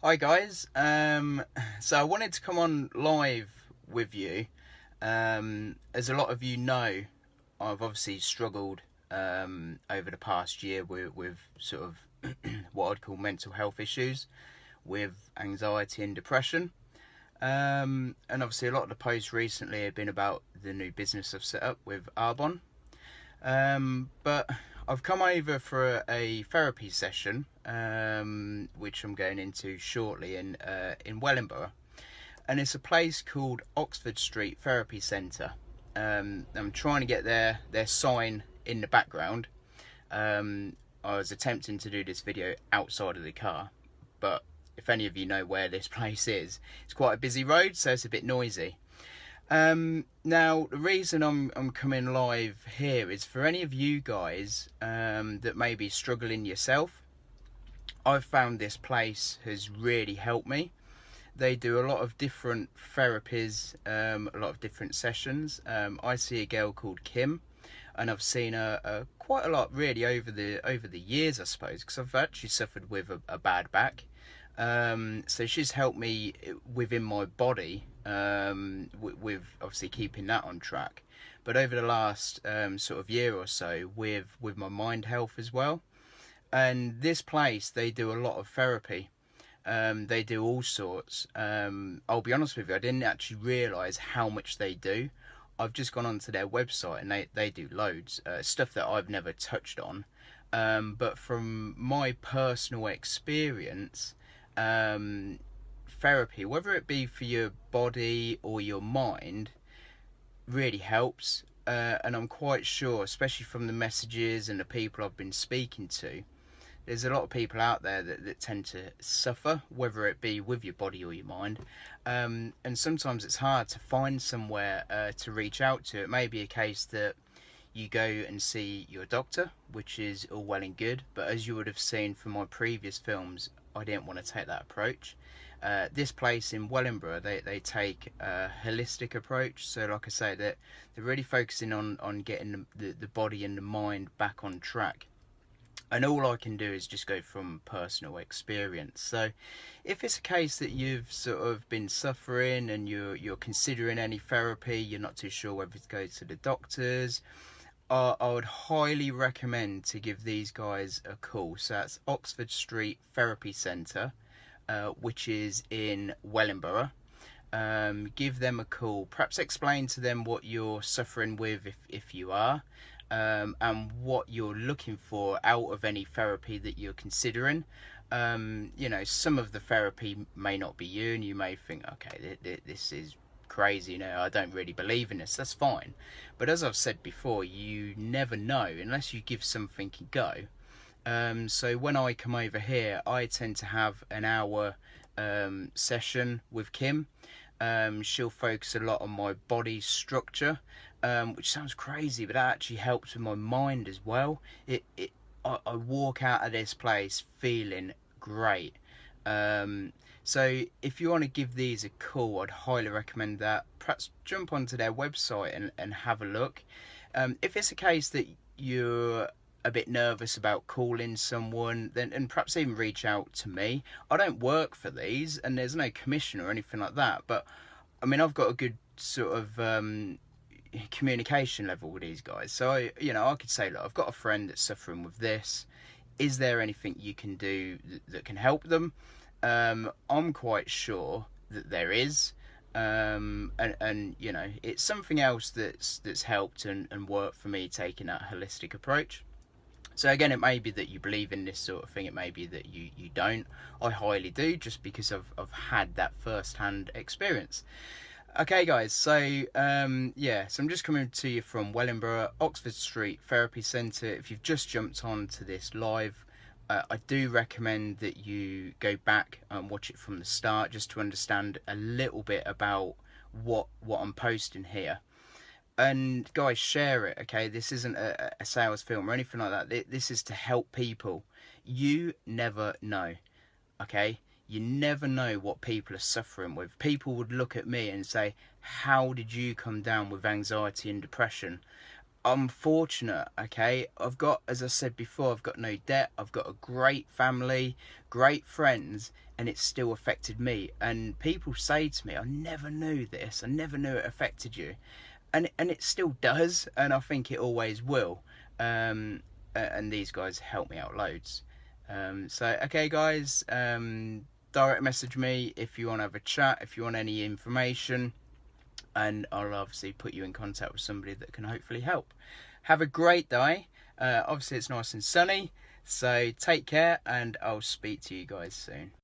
Hi guys, so I wanted to come on live with you. As a lot of you know, I've obviously struggled over the past year with sort of what I'd call mental health issues, with anxiety and depression. And obviously a lot of the posts recently have been about the new business I've set up with Arbon. But I've come over for a therapy session, which I'm going into shortly in Wellingborough, and it's a place called Oxford Street Therapy Centre. I'm trying to get their sign in the background. I was attempting to do this video outside of the car, but if any of you know where this place is, it's quite a busy road, so it's a bit noisy. Now, the reason I'm coming live here is for any of you guys that may be struggling yourself. I've found this place has really helped me. They do a lot of different therapies, a lot of different sessions. I see a girl called Kim, and I've seen her quite a lot really over the years, I suppose, because I've actually suffered with a bad back. So she's helped me within my body, with obviously keeping that on track, but over the last sort of year or so with my mind health as well. And this place, they do a lot of therapy. They do all sorts. I'll be honest with you, I didn't actually realise how much they do. I've just gone onto their website and they do loads, stuff that I've never touched on. But from my personal experience, therapy, whether it be for your body or your mind, really helps. And I'm quite sure, especially from the messages and the people I've been speaking to, there's a lot of people out there that tend to suffer, whether it be with your body or your mind. And sometimes it's hard to find somewhere to reach out to. It may be a case that you go and see your doctor, which is all well and good, but as you would have seen from my previous films, I didn't want to take that approach. This place in Wellingborough, they take a holistic approach. So like I say, they're really focusing on getting the body and the mind back on track. And all I can do is just go from personal experience. So if it's a case that you've sort of been suffering and you're considering any therapy, you're not too sure whether to go to the doctors, I would highly recommend to give these guys a call. So that's Oxford Street Therapy Centre, which is in Wellingborough. Give them a call. Perhaps explain to them what you're suffering with, if you are, and what you're looking for out of any therapy that you're considering. Some of the therapy may not be you, and you may think, okay, this is crazy, I don't really believe in this. That's fine, but as I've said before, you never know unless you give something a go. So when I come over here, I tend to have an hour session with Kim. She'll focus a lot on my body structure, which sounds crazy, but that actually helps with my mind as well. I walk out of this place feeling great. So if you want to give these a call, I'd highly recommend that. Perhaps jump onto their website and have a look. If it's a case that you're a bit nervous about calling someone, then and perhaps even reach out to me. I don't work for these, and there's no commission or anything like that, but I mean, I've got a good sort of communication level with these guys. So I could say, look, I've got a friend that's suffering with this. Is there anything you can do that can help them? I'm quite sure that there is, and it's something else that's helped and worked for me, taking that holistic approach. So again, it may be that you believe in this sort of thing, it may be that you don't. I highly do, just because I've had that first-hand experience. Okay guys, so so I'm just coming to you from Wellingborough, Oxford Street Therapy Centre. If you've just jumped on to this live, I do recommend that you go back and watch it from the start, just to understand a little bit about what I'm posting here. And guys, share it, okay? This isn't a sales film or anything like that. This is to help people. You never know, okay? You never know what people are suffering with. People would look at me and say, how did you come down with anxiety and depression? I'm fortunate, okay? I've got, as I said before, I've got no debt. I've got a great family, great friends, and it's still affected me. And people say to me, I never knew this. I never knew it affected you. And it still does, and I think it always will. And these guys help me out loads. So, okay, guys, direct message me if you want to have a chat, if you want any information, and I'll obviously put you in contact with somebody that can hopefully help. Have a great day. Obviously, it's nice and sunny, so take care, and I'll speak to you guys soon.